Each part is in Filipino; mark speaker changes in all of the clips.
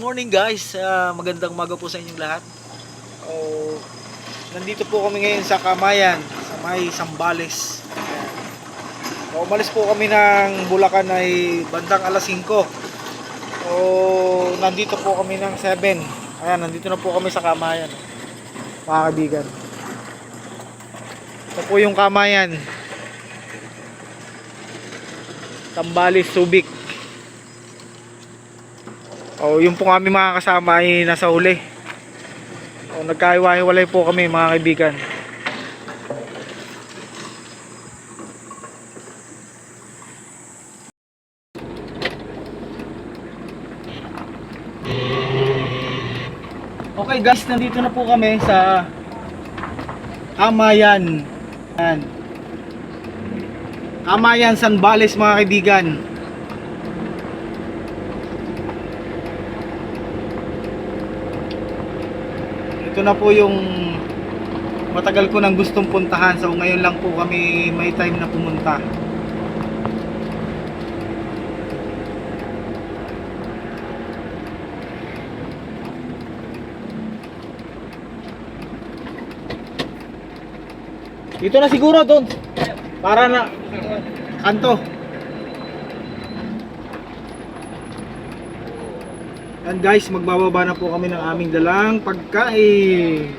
Speaker 1: Good morning guys, magandang umaga po sa inyong lahat. Nandito po kami ngayon sa Camayan, sa may Zambales. Umalis po kami ng Bulacan ay bandang alas 5. Nandito po kami ng 7. Ayan, nandito na po kami sa Camayan, mga kaibigan. Ito po yung Camayan, Zambales, Subic. Yung po kami mga kasama ay nasa huli. Nagkahiwa-hiwalay po kami mga kaibigan. Okay guys, nandito na po kami sa Camayan. Camayan, Zambales mga kaibigan. Ito na po yung matagal ko nang gustong puntahan. So ngayon lang po kami may time na pumunta. Dito na siguro doon. Para na kanto. And guys, magbababa na po kami ng aming dalang pagkain.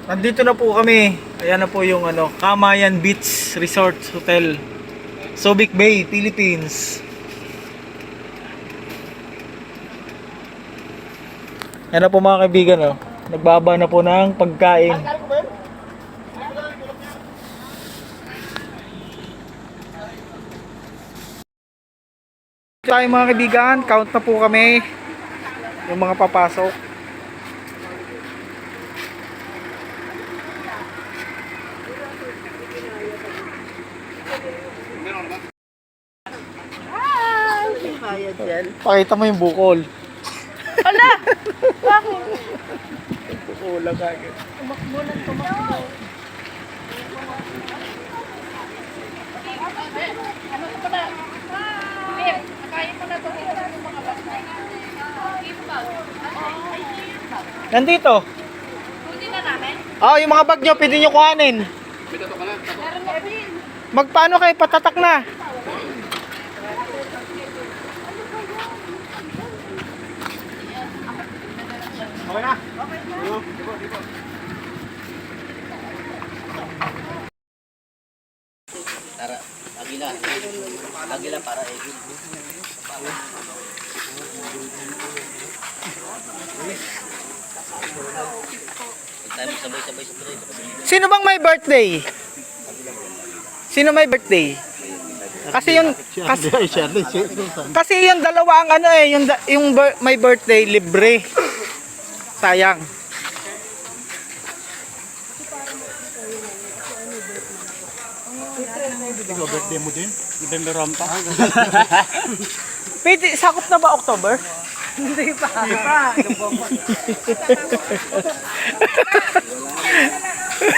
Speaker 1: Nandito na po kami. Ayan na po yung Camayan Beach Resort Hotel, Subic Bay, Philippines. Ayan na po mga kaibigan, nagbaba na po ng pagkain. Tayo mga kaibigan, count na po kami yung mga papasok. Pakita mo yung bukol.
Speaker 2: Ala! Bakit?
Speaker 1: Bukulang agad.
Speaker 2: Tumakbo lang, tumakbo. Ano ito pala? Pip, nakain mo na ito. Yung mga basta.
Speaker 1: Nandito.
Speaker 2: Kunin na namin?
Speaker 1: Yung mga bag nyo, pwede nyo kuhanin.
Speaker 2: Meron na pin.
Speaker 1: Magpaano kayo, patatak na. Okay na? Okay na.
Speaker 3: Tara, agila para egin. Tayo sabay-sabay sa tuloy.
Speaker 1: Sino bang may birthday? Sino may birthday? Kasi yung dalawa ang may birthday libre. Sayang.
Speaker 4: Birthday mo din? November rampa?
Speaker 1: Pwede, sakop na ba October?
Speaker 2: Hindi pa.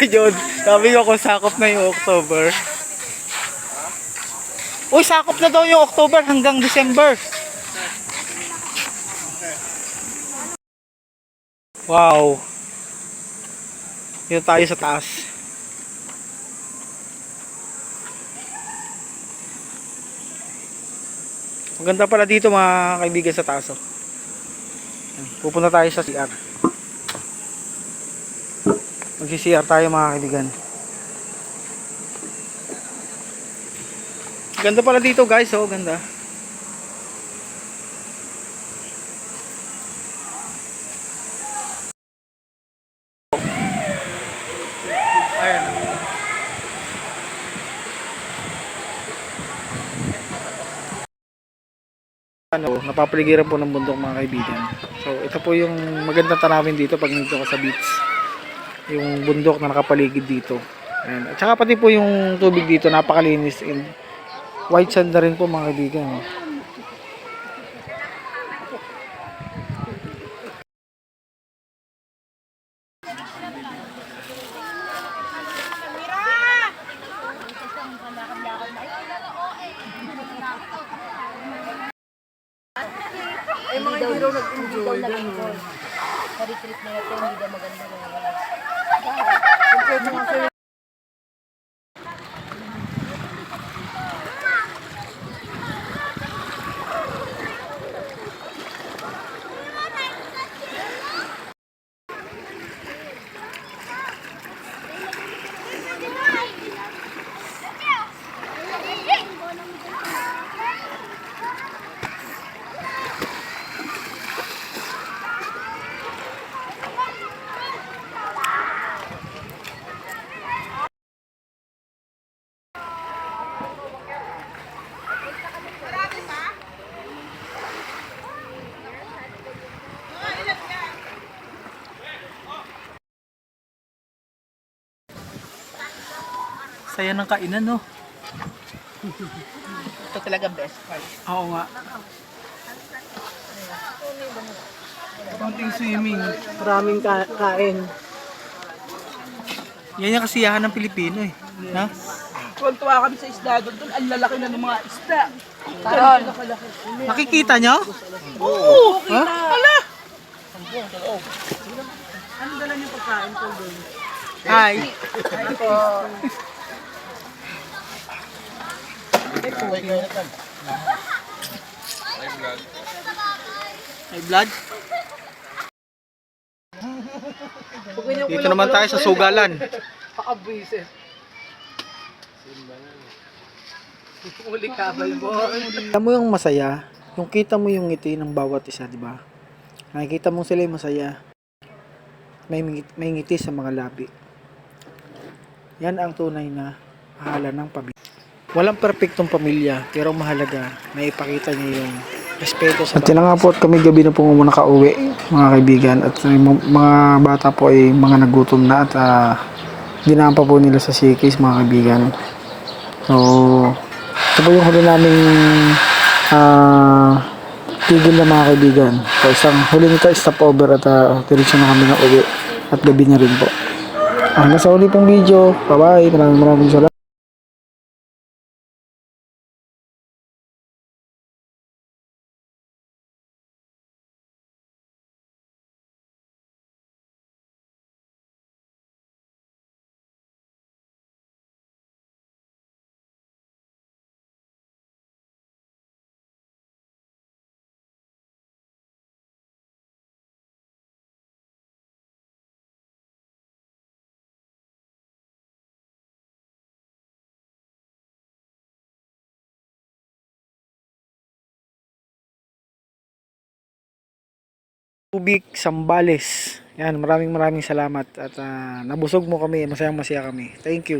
Speaker 1: Yun, sabi ko kung sakop na yung October. Uy, sakop na daw yung October hanggang December. Wow. Dito tayo sa taas. Maganda pala dito mga kaibigan sa taas. Pupunta tayo sa CR. Magsi-CR tayo mga kaibigan. Ganda pala dito guys, ganda. Ayan. Napapaligiran po ng bundok mga kaibigan. So ito po yung magandang tanawin dito pag nandito ka sa beach. Yung bundok na nakapaligid dito. Ayan. At saka pati po yung tubig dito napakalinis and white sand na rin po mga kaibigan.
Speaker 2: daw nag-enjoy. Sa retreat na ito, hindi daw maganda ngayon.
Speaker 1: Saya ng kainan, no?
Speaker 2: Ito talaga best part.
Speaker 1: Oo nga. Konting swimming, maraming kain. Yan yung kasiyahan ng Pilipino eh. Ha?
Speaker 5: Tuwan-tuwa kami sa isda doon. Ang lalaki na ng mga isda.
Speaker 2: Karon.
Speaker 1: Nakikita nyo?
Speaker 5: Oo, kita.
Speaker 1: Hala!
Speaker 5: Ano dala niyo pagkain ko doon?
Speaker 1: Hi! May blood? Dito naman tayo sa Sugalan.
Speaker 5: Pakabwisit. Uli kabal mo.
Speaker 1: Alam mo yung masaya, yung kita mo yung ngiti ng bawat isa, di ba? Nakikita mo sila yung masaya. May ngiti sa mga labi. Yan ang tunay na mahala ng pamilya. Walang perpektong pamilya, pero mahalaga na ipakita niyo yung respeto sa. At yun nga po, at kami gabi na po muna nakauwi, mga kaibigan. At yung mga bata po ay mga nagutom na at dinaan pa po nila sa Sikis, mga kaibigan. So, ito po yung huli naming tigil na mga kaibigan. So, isang huli nito stopover at diretso na kami na uwi at gabi na rin po. Nasa huli pong video. Bye-bye. Maraming salamat. Ubik, Sambales. Yan, maraming salamat at nabusog mo kami, masayang masaya kami. Thank you.